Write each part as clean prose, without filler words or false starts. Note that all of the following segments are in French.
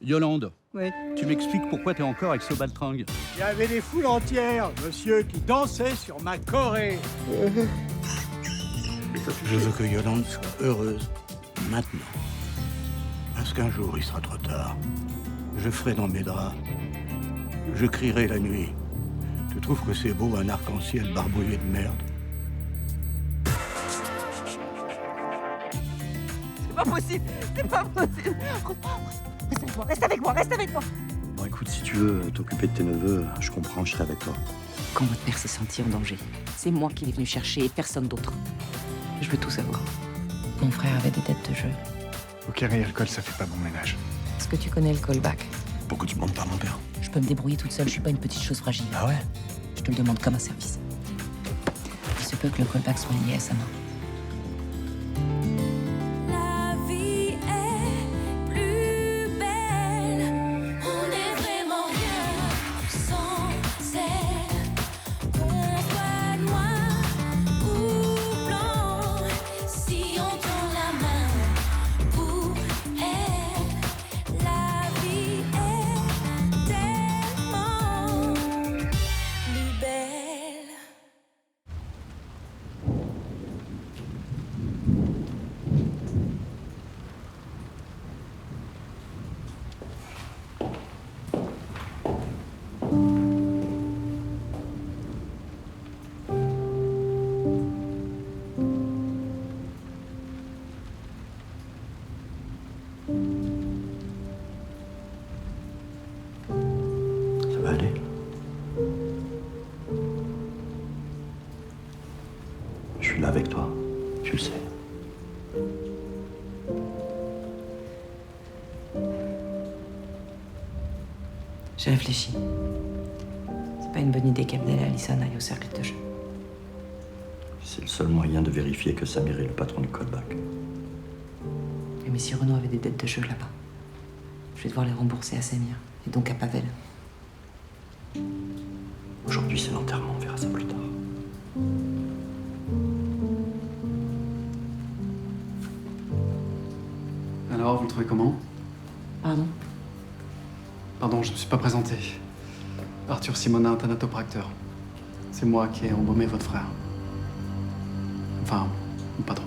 Yolande, Oui. tu m'expliques pourquoi t'es encore avec ce baltringue? Il y avait des foules entières, monsieur, qui dansaient sur ma Corée. Je veux que Yolande soit heureuse maintenant. Parce qu'un jour, il sera trop tard. Je ferai dans mes draps. Je crierai la nuit. Tu trouves que c'est beau, un arc-en-ciel barbouillé de merde? C'est pas possible. C'est pas possible. Reste avec moi, reste avec moi, reste avec moi. Bon, écoute, si tu veux t'occuper de tes neveux, je comprends, je serai avec toi. Quand votre père s'est senti en danger, c'est moi qui l'ai venu chercher et personne d'autre. Je veux tout savoir. Mon frère avait des dettes de jeu. Poker et alcool, ça fait pas bon ménage. Est-ce que tu connais le callback? Pourquoi tu demandes pas à mon père? Je peux me débrouiller toute seule, je suis pas une petite chose fragile. Ah ouais? Je te le demande comme un service. Il se peut que le callback soit lié à sa main. La vie est plus belle. On n'est vraiment rien sans elle. Qu'on soit noir ou blanc, si on tend la main pour elle, la vie est tellement plus belle. Ça va aller? Je suis là avec toi, tu le sais. J'ai réfléchi. C'est pas une bonne idée qu'Abdel et Alissa aillent au cercle de jeu. C'est le seul moyen de vérifier que Samir est le patron du callback. Mais si Renaud avait des dettes de jeu là-bas, je vais devoir les rembourser à Samir, et donc à Pavel. Aujourd'hui, c'est l'enterrement, on verra ça plus tard. Alors, vous le trouvez comment? Pardon? Pardon, je ne me suis pas présenté. Arthur Simonin, thanatopracteur. C'est moi qui ai embaumé votre frère. Enfin, mon patron.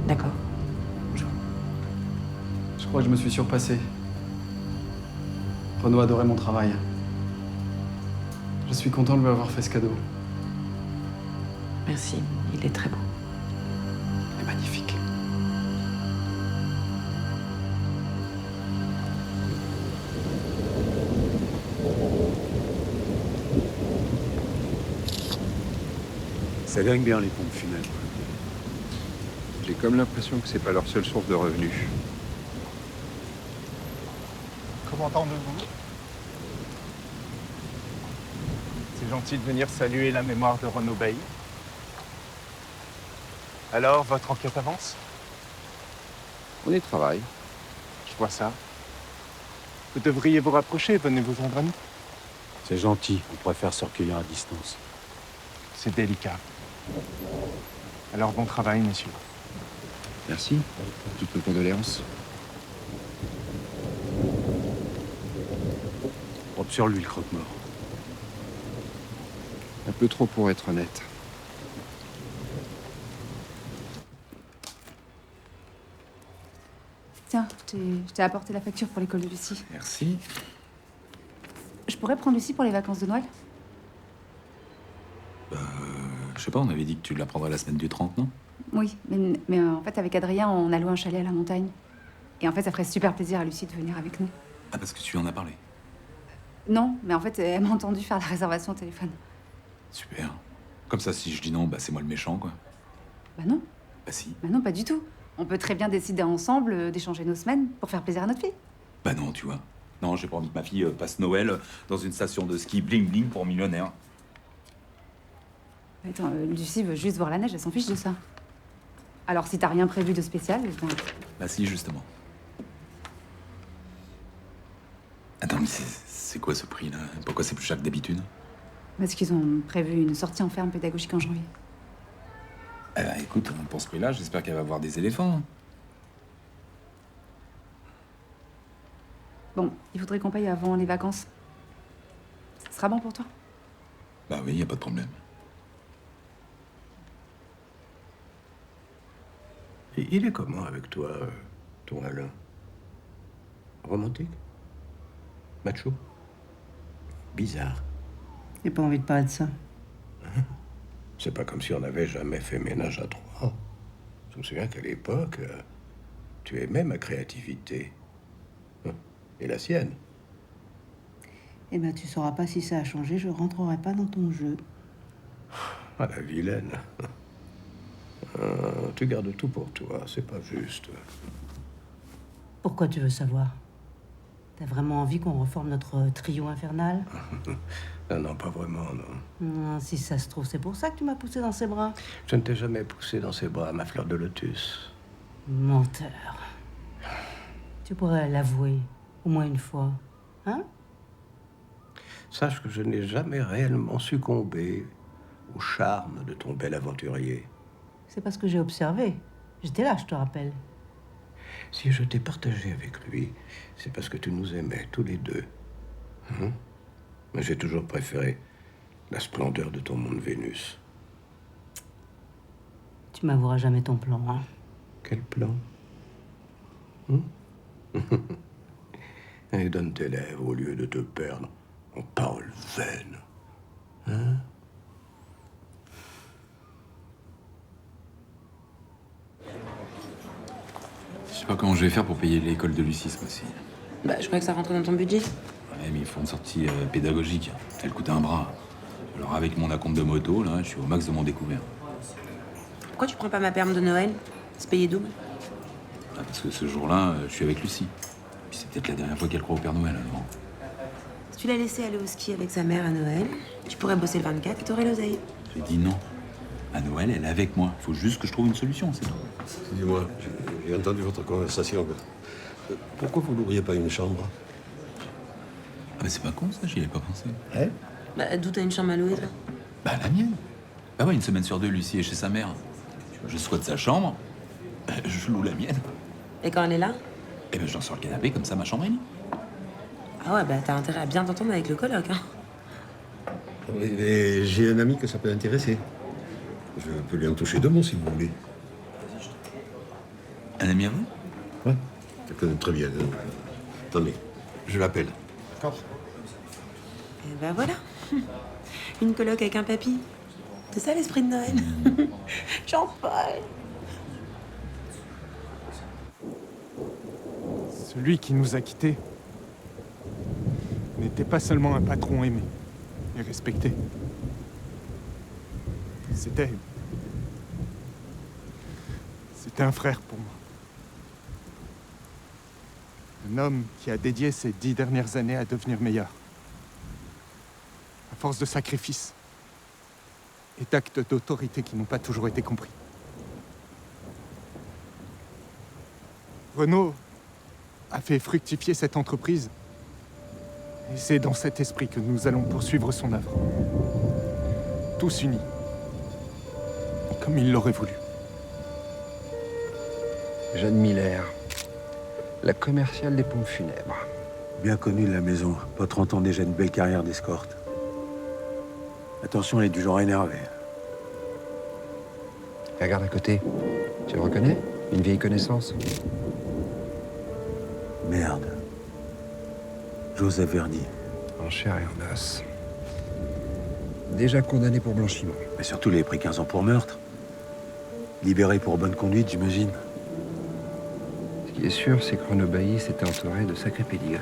D'accord. Je crois que je me suis surpassé. Renaud adorait mon travail. Je suis content de lui avoir fait ce cadeau. Merci, il est très beau. Il est magnifique. Ça gagne bien les pompes funèbres. J'ai comme l'impression que c'est pas leur seule source de revenus. Comment entendez-vous? C'est gentil de venir saluer la mémoire de Renaud Bailly. Alors, votre enquête avance? On y travaille. Je vois ça. Vous devriez vous rapprocher, venez vous joindre à nous. C'est gentil, on préfère se recueillir à distance. C'est délicat. Alors, bon travail, messieurs. Merci. Toutes nos condoléances. Propre sur lui, le croque-mort. Un peu trop pour être honnête. Tiens, je t'ai apporté la facture pour l'école de Lucie. Merci. Je pourrais prendre Lucie pour les vacances de Noël? Je sais pas, on avait dit que tu la prendrais la semaine du 30, non? Oui, mais en fait, avec Adrien, on a loué un chalet à la montagne. Et en fait, ça ferait super plaisir à Lucie de venir avec nous. Ah, parce que tu en as parlé. Non, mais en fait, elle m'a entendu faire la réservation au téléphone. Super. Comme ça, si je dis non, bah c'est moi le méchant, quoi. Bah non, Bah si. bah non, pas du tout. On peut très bien décider ensemble d'échanger nos semaines pour faire plaisir à notre fille. Bah non, tu vois. Non, j'ai pas envie que ma fille passe Noël dans une station de ski bling-bling pour millionnaire. Attends, Lucie veut juste voir la neige, elle s'en fiche de ça. Alors, si t'as rien prévu de spécial, ben, Bah si, justement. Attends, mais c'est quoi ce prix, là? Pourquoi c'est plus cher que d'habitude? parce qu'ils ont prévu une sortie en ferme pédagogique en janvier. Eh ben, écoute, pour ce prix-là, j'espère qu'elle va voir des éléphants. Bon, il faudrait qu'on paye avant les vacances. Ça sera bon pour toi? Bah oui, y a pas de problème. Et il est comment avec toi, ton Alain? Romantique? Macho? Bizarre. J'ai pas envie de parler de ça. C'est pas comme si on n'avait jamais fait ménage à trois. Je me souviens qu'à l'époque, tu aimais ma créativité. Et la sienne. Eh ben, tu sauras pas si ça a changé, je rentrerai pas dans ton jeu. Ah, la vilaine. Tu gardes tout pour toi, c'est pas juste. Pourquoi tu veux savoir? T'as vraiment envie qu'on reforme notre trio infernal? Non, non, pas vraiment, non. Si ça se trouve, c'est pour ça que tu m'as poussé dans ses bras. Je ne t'ai jamais poussé dans ses bras, ma fleur de lotus. Menteur. Tu pourrais l'avouer, au moins une fois. Hein? Sache que je n'ai jamais réellement succombé au charme de ton bel aventurier. C'est parce que j'ai observé. J'étais là, je te rappelle. Si je t'ai partagé avec lui, c'est parce que tu nous aimais tous les deux. Mais j'ai toujours préféré la splendeur de ton monde Vénus. Tu m'avoueras jamais ton plan, hein? Quel plan? Et donne tes lèvres au lieu de te perdre en paroles vaines. Hein? Je sais pas comment je vais faire pour payer l'école de Lucie ce mois-ci. Bah, je crois que ça rentrait dans ton budget. Ouais, mais il faut une sortie pédagogique. Elle coûte un bras. Alors avec mon acompte de moto, là, je suis au max de mon découvert. Pourquoi tu prends pas ma perme de Noël? C'est payé double. Ah, parce que ce jour-là, je suis avec Lucie. Puis c'est peut-être la dernière fois qu'elle croit au Père Noël, alors. Si tu l'as laissé aller au ski avec sa mère à Noël, tu pourrais bosser le 24 et t'aurais l'oseille. J'ai dit non. À Noël, elle est avec moi. Il faut juste que je trouve une solution, c'est tout. Dis-moi, j'ai entendu votre conversation. Pourquoi vous n'ouvriez pas une chambre? Ah bah c'est pas con ça, j'y avais pas pensé. Hein? Bah, d'où t'as une chambre à louer, toi? Bah la mienne. Bah ouais, une semaine sur deux, Lucie est chez sa mère. Je squatte sa chambre, je loue la mienne. Et quand elle est là? Et ben je dors sur le canapé, comme ça ma chambre est libre. Ah ouais, bah t'as intérêt à bien t'entendre avec le coloc, hein. Et j'ai un ami que ça peut intéresser. Je peux lui en toucher deux mots si vous voulez. Un ami à vous? Ouais, quelqu'un de très bien. Attendez, je l'appelle. D'accord. Et bah voilà. Une coloc avec un papy. C'est ça l'esprit de Noël. Jean-Paul. Celui qui nous a quittés n'était pas seulement un patron aimé et respecté. C'était un frère pour moi. Un homme qui a dédié ses 10 dernières années à devenir meilleur. À force de sacrifices et d'actes d'autorité qui n'ont pas toujours été compris. Renaud a fait fructifier cette entreprise. Et c'est dans cet esprit que nous allons poursuivre son œuvre. Tous unis. Comme il l'aurait voulu. Jeanne Miller, la commerciale des pompes funèbres. Bien connue de la maison. Pas 30 ans déjà, une belle carrière d'escorte. Attention, elle est du genre énervé. Regarde à côté. Tu le reconnais? Une vieille connaissance. Merde. Joseph Verdi. En chair et en os. Déjà condamné pour blanchiment. Mais surtout, il avait pris 15 ans pour meurtre. Libéré pour bonne conduite, j'imagine. Ce qui est sûr, c'est que Renaud Bailly s'était entouré de sacrés pédigrés.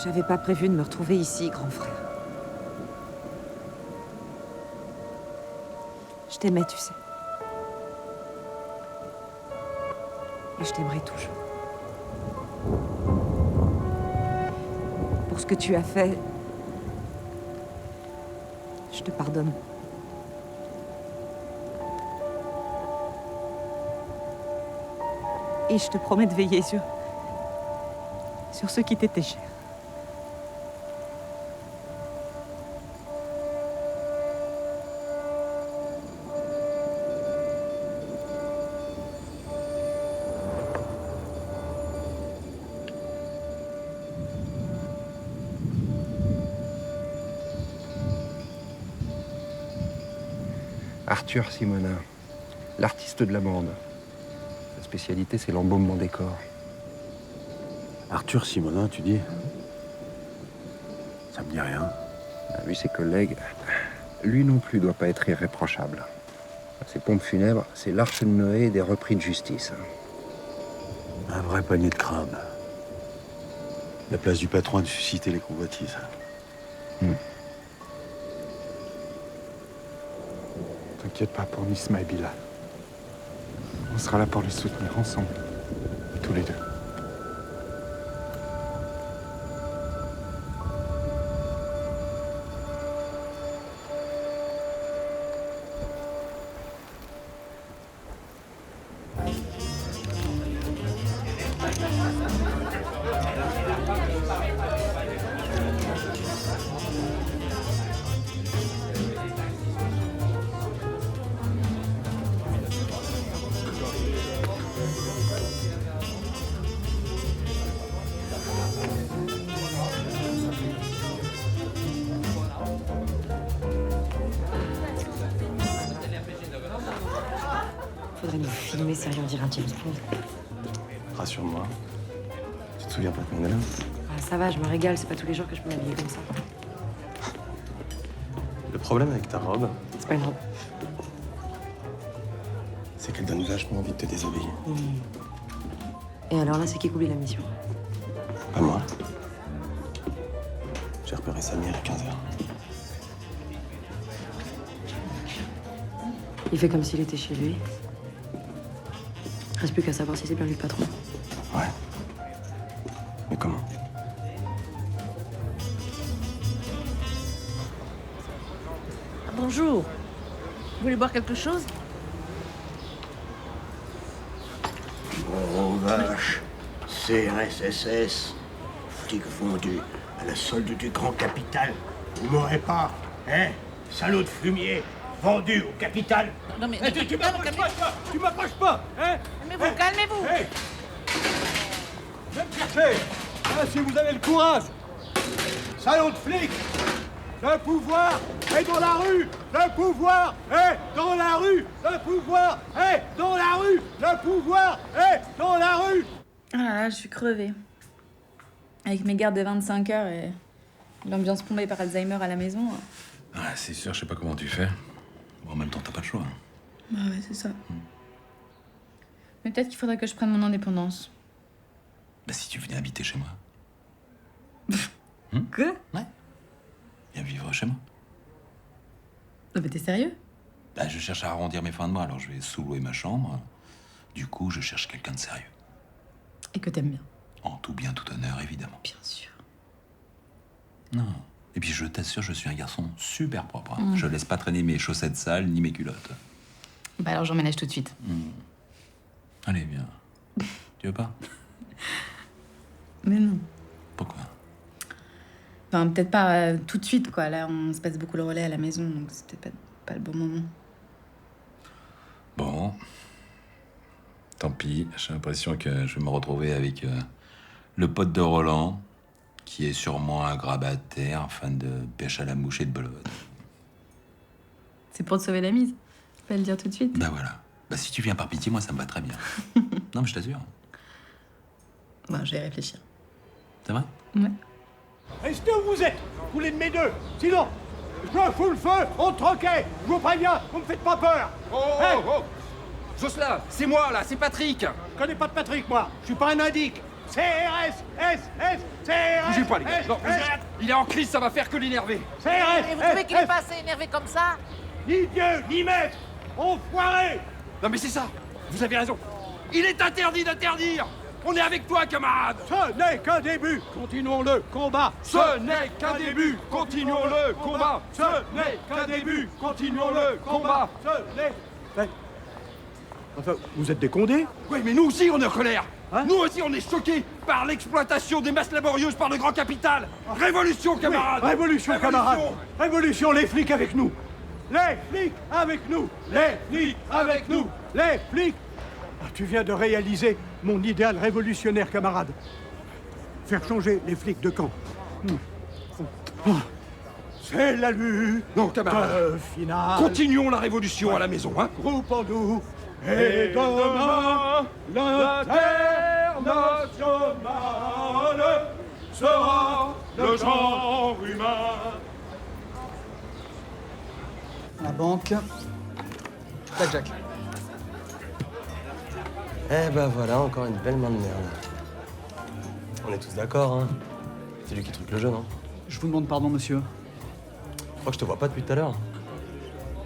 J'avais pas prévu de me retrouver ici, grand frère. Je t'aimais, tu sais. Et je t'aimerai toujours. Pour ce que tu as fait, je te pardonne. Et je te promets de veiller sur ceux qui t'étaient chers. Arthur Simonin, l'artiste de la bande. Sa spécialité, c'est l'embaumement des corps. Arthur Simonin, tu dis? Ça me dit rien. Lui, ses collègues, lui non plus doit pas être irréprochable. Ces pompes funèbres, c'est l'arche de Noé des repris de justice. Un vrai panier de crâne. La place du patron a de susciter les convoitises. T'inquiète pas pour Nisma et Bilal. On sera là pour les soutenir ensemble. Tous les deux. Faudrait nous filmer sérieux, on dirait un James Bond. Rassure-moi. Tu te souviens pas de Mandela? Ah, ça va, je me régale, c'est pas tous les jours que je peux m'habiller comme ça. Le problème avec ta robe, C'est pas une robe. c'est qu'elle donne vachement envie de te déshabiller. Et alors là, c'est qui oublie la mission? Pas moi. J'ai repéré Samir à 15h. Il fait comme s'il était chez lui. Reste plus qu'à savoir si c'est bien lui le patron. Ouais. Mais comment? Bonjour. Vous voulez boire quelque chose? Oh vache, CRSSS, flic vendu à la solde du grand capital. Vous m'aurez pas, hein? Salaud de fumier, vendu au capital. Non mais... Tu m'approches pas, toi! Tu m'approches pas, hein? Calmez-vous, calmez-vous. Hey! Viens me chercher! Ah, si vous avez le courage! Salaud de flic! Le pouvoir est dans la rue! Le pouvoir est dans la rue! Le pouvoir est dans la rue! Le pouvoir est dans la rue! Ah là là, je suis crevée. Avec mes gardes de 25 heures et l'ambiance plombée par Alzheimer à la maison. Ah, c'est sûr, je sais pas comment tu fais. Bon, en même temps, t'as pas le choix. Bah ouais, c'est ça. Mais peut-être qu'il faudrait que je prenne mon indépendance. Bah, si tu venais habiter chez moi. Quoi? Ouais. Viens vivre chez moi. Non mais t'es sérieux? Bah, je cherche à arrondir mes fins de mois, alors je vais sous-louer ma chambre. Du coup, je cherche quelqu'un de sérieux. Et que t'aimes bien. En tout bien, tout honneur, évidemment. Bien sûr. Non. Et puis, je t'assure, je suis un garçon super propre. Hein. Je laisse pas traîner mes chaussettes sales ni mes culottes. Bah alors j'emménage tout de suite. Allez, viens. Tu veux pas? Mais non. Pourquoi? Enfin, peut-être pas tout de suite, quoi. Là, on se passe beaucoup le relais à la maison, donc c'était pas le bon moment. Bon. Tant pis. J'ai l'impression que je vais me retrouver avec le pote de Roland, qui est sûrement un grabataire, fan de pêche à la mouche et de belote. C'est pour te sauver la mise. Faut le dire tout de suite. Bah voilà. Bah si tu viens par pitié, moi ça me va très bien. Non mais je t'assure. Bon, je vais y réfléchir. C'est vrai? Ouais. Restez où vous êtes, tous les de mes deux. Sinon, je fous le feu au troquet. Je vous préviens, vous me faites pas peur. Oh Jocelyn, c'est moi là, c'est Patrick. Je connais pas de Patrick, moi. Je suis pas un indique. CRS, Bougez pas les gars. Non, il est en crise, ça va faire que l'énerver. Et vous trouvez qu'il est pas assez énervé comme ça? Ni Dieu, ni maître. Enfoiré. Non mais c'est ça, vous avez raison. Il est interdit d'interdire. On est avec toi, camarade. Ce n'est qu'un début. Continuons le combat. Ce n'est qu'un début. Continuons le combat. Ce n'est qu'un début. Continuons le combat. Ce n'est... Enfin, vous êtes des condés? Oui, mais nous aussi, on est en colère. Nous aussi, on est choqués par l'exploitation des masses laborieuses par le grand capital. Révolution, camarades. Oui, révolution, camarades. Révolution, les flics avec nous. Les flics avec nous. Les flics avec nous. Les flics. Ah, tu viens de réaliser mon idéal révolutionnaire, camarade. Faire changer les flics de camp. C'est la lutte. Non, camarades. Finale. Continuons la révolution à la maison, hein. Groupons-nous. Et demain, l'internationale sera le genre humain. La banque. Blackjack. Eh ben voilà, encore une belle main de merde. On est tous d'accord, hein. C'est lui qui truque le jeu, non? Je vous demande pardon, monsieur. Je crois que je te vois pas depuis tout à l'heure.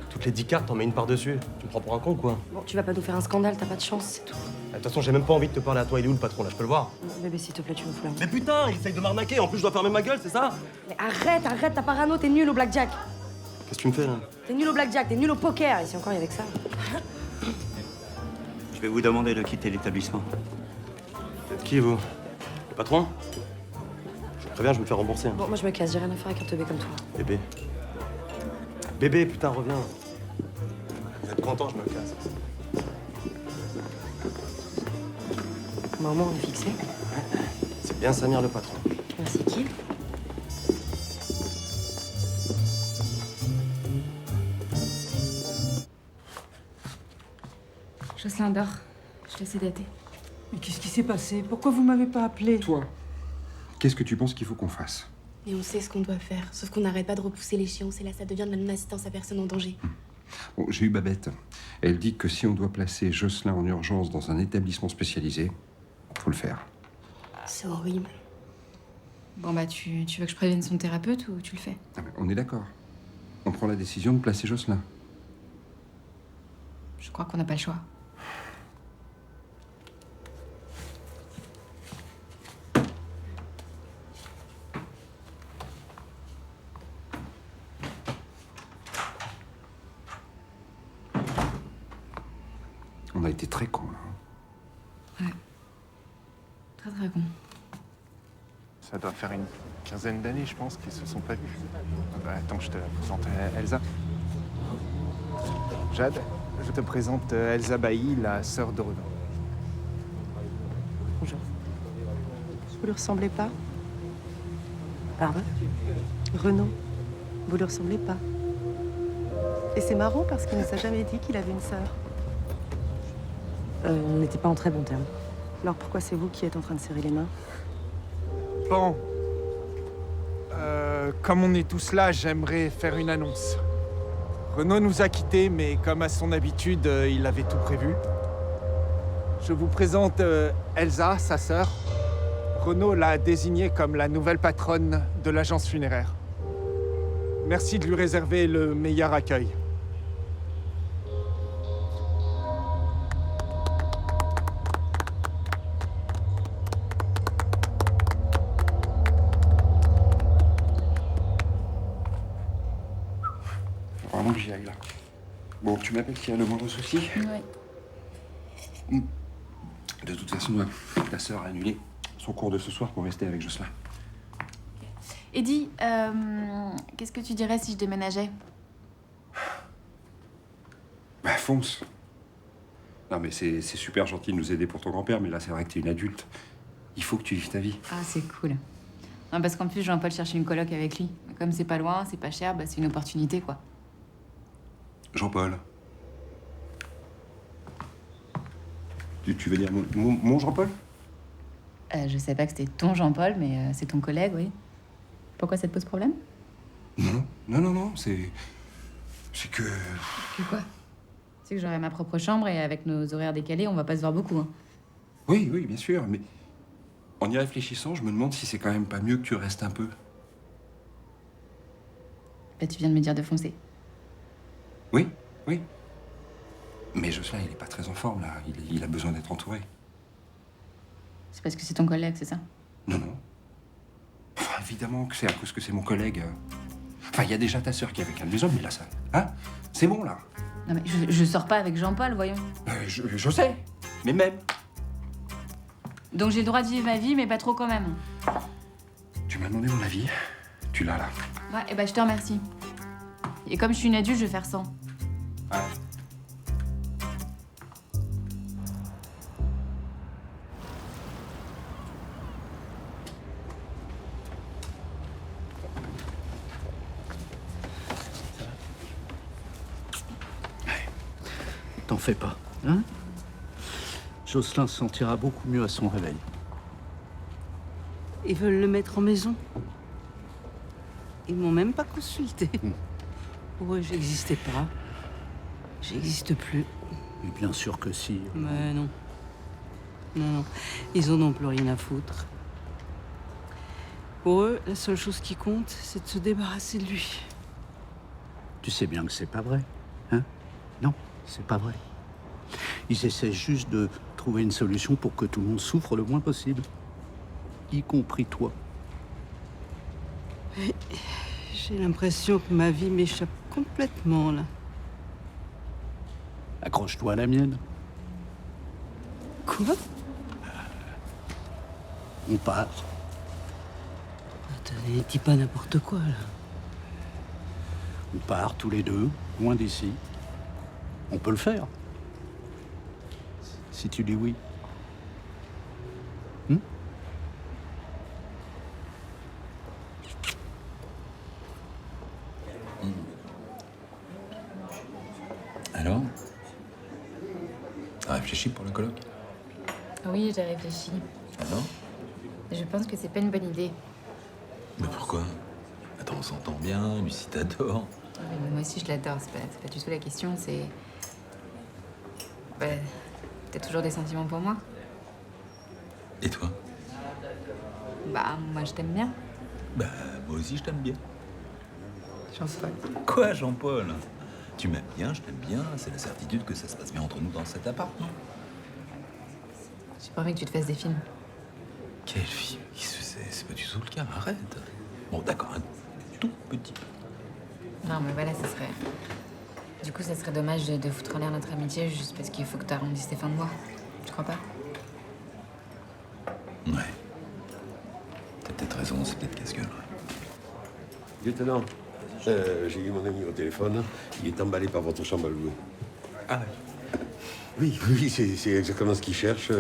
Toutes les 10 cartes, t'en mets une par-dessus. Tu me prends pour un con, quoi? Bon, tu vas pas nous faire un scandale, t'as pas de chance, c'est tout. De toute façon, j'ai même pas envie de te parler à toi. Il est où le patron, là? Je peux le voir? Bébé, s'il te plaît, tu me fous la honte. Mais putain, il essaye de m'arnaquer. En plus, je dois fermer ma gueule, c'est ça? Mais arrête, ta parano, t'es nul au blackjack. Qu'est-ce que tu me fais, là? T'es nul au blackjack, t'es nul au poker, et si encore il y avait que ça. Je vais vous demander de quitter l'établissement. Vous êtes qui, vous? Le patron? Je vous préviens, je vais me faire rembourser. Bon, moi je me casse, j'ai rien à faire avec un teubé comme toi. Bébé. Bébé, putain, reviens. Vous êtes content, je me casse. Bah, au moins on est fixé. C'est bien Samir, le patron. Merci, qui? Jocelyn dort. Je l'ai sédaté. Mais qu'est-ce qui s'est passé? Pourquoi vous m'avez pas appelé? Toi, qu'est-ce que tu penses qu'il faut qu'on fasse? Et on sait ce qu'on doit faire, sauf qu'on n'arrête pas de repousser l'échéance et là ça devient de la non-assistance à personne en danger. Bon, j'ai eu Babette. Elle dit que si on doit placer Jocelyn en urgence dans un établissement spécialisé, faut le faire. C'est horrible. Bon bah tu veux que je prévienne son thérapeute ou tu le fais? Ah, mais on est d'accord. On prend la décision de placer Jocelyn. Je crois qu'on n'a pas le choix. On a été très cons, là. Ouais. Très très con. Ça doit faire une quinzaine d'années, je pense, qu'ils se sont pas vus. Bah, attends, je te présente Elsa. Jade, je te présente Elsa Bailly, la sœur de Renaud. Bonjour. Vous lui ressemblez pas? Pardon? Renaud, vous lui ressemblez pas. Et c'est marrant parce qu'il ne nous a jamais dit qu'il avait une sœur. On n'était pas en très bons termes. Alors pourquoi c'est vous qui êtes en train de serrer les mains? Bon. Comme on est tous là, j'aimerais faire une annonce. Renaud nous a quittés, mais comme à son habitude, il avait tout prévu. Je vous présente Elsa, sa sœur. Renaud l'a désignée comme la nouvelle patronne de l'agence funéraire. Merci de lui réserver le meilleur accueil. Vraiment que j'y aille, là. Bon, tu m'appelles s'il y a le moindre souci? Oui. De toute façon, ta sœur a annulé son cours de ce soir pour rester avec Jocelyn. Eddie, qu'est-ce que tu dirais si je déménageais? Bah, fonce. Non, mais c'est super gentil de nous aider pour ton grand-père, mais là, c'est vrai que t'es une adulte. Il faut que tu vives ta vie. Ah, c'est cool. Non, parce qu'en plus, Jean-Paul cherchait une coloc avec lui. Comme c'est pas loin, c'est pas cher, bah, c'est une opportunité, quoi. Jean-Paul. Tu veux dire mon Jean-Paul? Je sais pas que c'était ton Jean-Paul, mais c'est ton collègue, oui. Pourquoi ça te pose problème? Non, c'est que... Que quoi? C'est que j'aurai ma propre chambre et avec nos horaires décalés, on va pas se voir beaucoup, hein. Oui, bien sûr, mais en y réfléchissant, je me demande si c'est quand même pas mieux que tu restes un peu. Bah, tu viens de me dire de foncer. Oui. Mais Jocelyn, il est pas très en forme, là. Il a besoin d'être entouré. C'est parce que c'est ton collègue, c'est ça? Non. Enfin, évidemment que c'est à cause que c'est mon collègue. Enfin, il y a déjà ta sœur qui est avec un de mes hommes, mais là, ça... Hein? C'est bon, là. Non, mais je sors pas avec Jean-Paul, voyons. Je sais, mais même. Donc j'ai le droit de vivre ma vie, mais pas trop quand même. Tu m'as demandé mon avis. Tu l'as, là. Ouais, et bah je te remercie. Et comme je suis une adulte, je vais faire 100. Ouais. T'en fais pas, hein? Jocelyn se sentira beaucoup mieux à son réveil. Ils veulent le mettre en maison. Ils m'ont même pas consulté. Pour eux, j'existais pas. J'existe plus. Mais bien sûr que si. Mais non. Non. Ils en ont plus rien à foutre. Pour eux, la seule chose qui compte, c'est de se débarrasser de lui. Tu sais bien que c'est pas vrai, hein? Non, c'est pas vrai. Ils essaient juste de trouver une solution pour que tout le monde souffre le moins possible. Y compris toi. J'ai l'impression que ma vie m'échappe complètement, là. Accroche-toi à la mienne. Quoi? On part. Attendez, dis pas n'importe quoi, là. On part tous les deux, loin d'ici. On peut le faire. Si tu dis oui. Alors? T'as réfléchi pour le colloque? Oui, j'ai réfléchi. Alors? Je pense que c'est pas une bonne idée. Mais pourquoi? Attends, on s'entend bien, Lucie t'adore. Oui, mais moi aussi, je l'adore. C'est pas du tout la question, c'est... Bah, t'as toujours des sentiments pour moi? Et toi? Bah, moi, je t'aime bien. Bah, moi aussi, je t'aime bien. Jean-Paul. Quoi, Jean-Paul? Tu m'aimes bien, je t'aime bien, c'est la certitude que ça se passe bien entre nous dans cet appart, non? J'ai pas envie que tu te fasses des films. Quel film? C'est pas du tout le cas, arrête. Bon, d'accord, un tout petit peu. Non, mais voilà, ça serait... Du coup, ça serait dommage de foutre en l'air notre amitié juste parce qu'il faut que tu arrondisses tes fins de mois. Tu crois pas? Ouais. T'as peut-être raison, c'est peut-être casse-gueule. Lieutenant, j'ai eu mon ami au téléphone. Il est emballé par votre chambre à louer. Ah oui? Oui, c'est exactement ce qu'il cherche.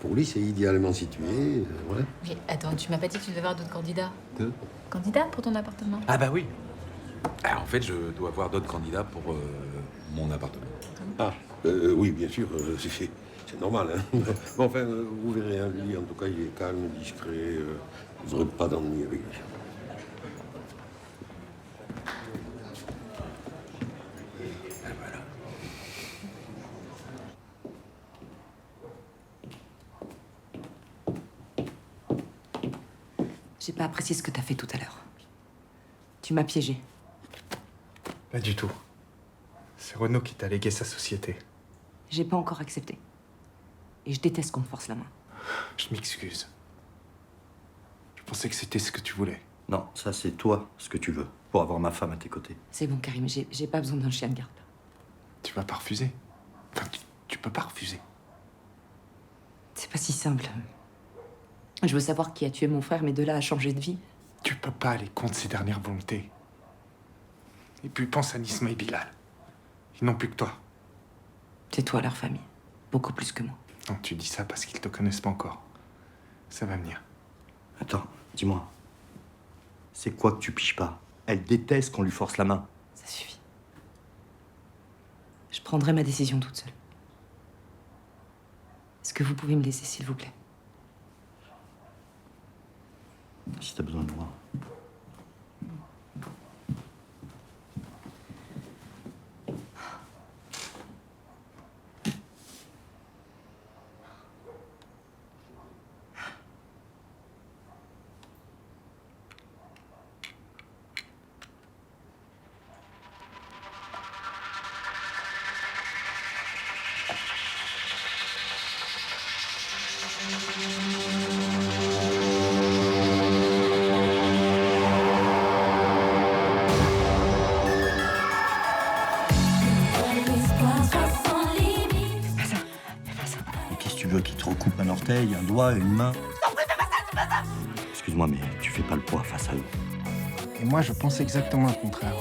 Pour lui, c'est idéalement situé. Voilà. Mais attends, tu m'as pas dit que tu devais avoir d'autres candidats? Deux? Candidats pour ton appartement? Ah bah oui. Alors, en fait, je dois voir d'autres candidats pour mon appartement. Ah, oui, bien sûr, c'est normal. Hein. Bon, enfin, vous verrez, hein, lui, en tout cas, il est calme, discret. Vous n'aurez pas d'ennui avec lui. J'ai pas apprécié ce que t'as fait tout à l'heure. Tu m'as piégé. Pas du tout. C'est Renaud qui t'a légué sa société. J'ai pas encore accepté. Et je déteste qu'on me force la main. Je m'excuse. Je pensais que c'était ce que tu voulais. Non, ça c'est toi ce que tu veux, pour avoir ma femme à tes côtés. C'est bon, Karim, j'ai pas besoin d'un chien de garde. Tu vas pas refuser. Enfin, tu peux pas refuser. C'est pas si simple. Je veux savoir qui a tué mon frère, mais de là à changer de vie. Tu peux pas aller contre ses dernières volontés. Et puis pense à Nisma et Bilal. Ils n'ont plus que toi. C'est toi leur famille. Beaucoup plus que moi. Non, tu dis ça parce qu'ils te connaissent pas encore. Ça va venir. Attends, dis-moi. C'est quoi que tu piges pas? Elle déteste qu'on lui force la main. Ça suffit. Je prendrai ma décision toute seule. Est-ce que vous pouvez me laisser, s'il vous plaît? Si t'as besoin de moi. Un orteil, un doigt, une main. Excuse-moi, mais tu fais pas le poids face à eux. Et moi, je pense exactement le contraire.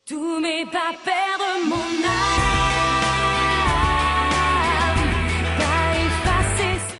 Tous mes pas perdre mon âme.